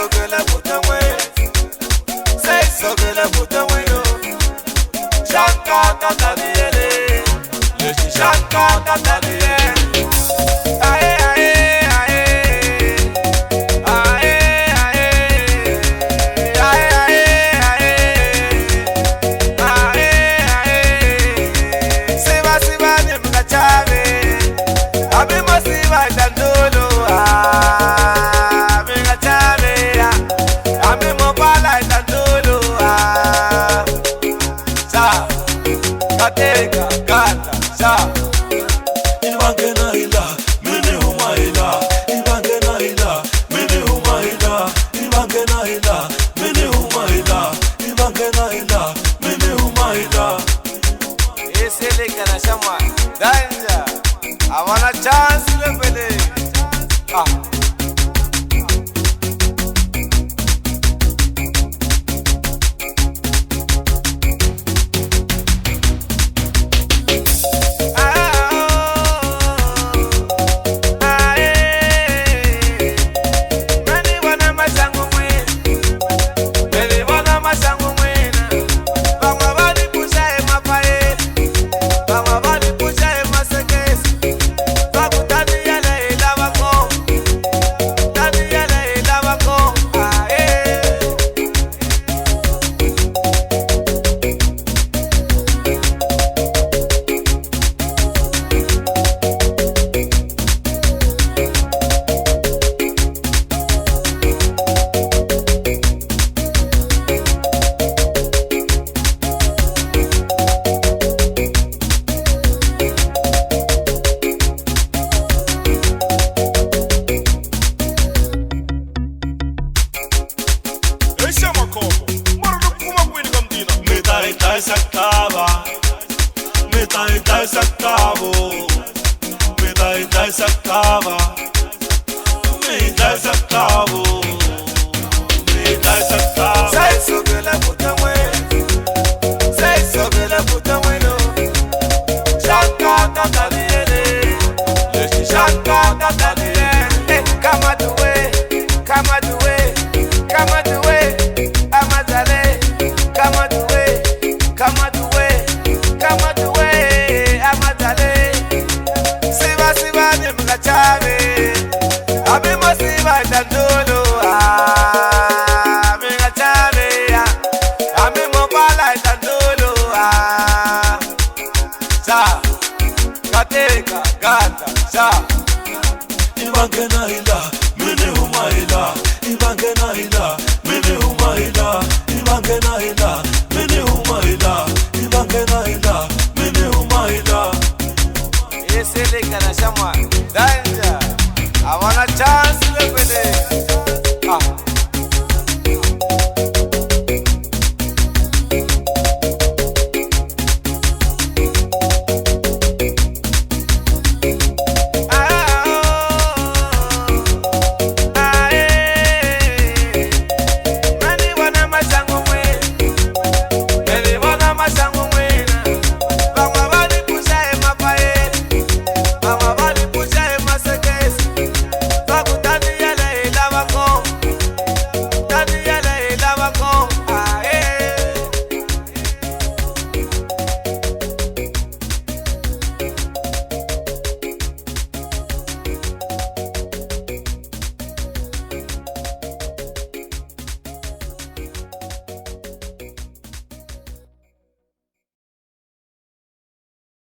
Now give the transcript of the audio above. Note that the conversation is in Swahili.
sogele butamwe, say sogele butamwe yo. Shanka Daniyele, Shanka Daniyele. Aye aye aye, aye aye, aye aye aye. Siva siva ni mkachave, abimo siva dandolo mkachave, abimo pala dandolo sa kateka kata sa. Ibangena ila, mene humaila. Ibangena ila, mene humaila. Ibangena ila, mene humaila. Ibangena ila, mene humaila. Esele kana shama danja, I want a chance to believe. Say sogele butamwe, say sogele butamwe no. Shanka Daniyele, Shanka Daniyele. Come the way, come the way, come the way. Amazale, come the way, come the way, come the way. Amazale. Siva siva ni mkachave, abimo siva dandolo mkachave, abimo pala dandolo sa kateka gata sa. Ibangena ila, mene humaila. Ibangena ila, mene humaila. Ibangena ila, mene humaila. Ibangena ila, mene humaila. Esele kana shama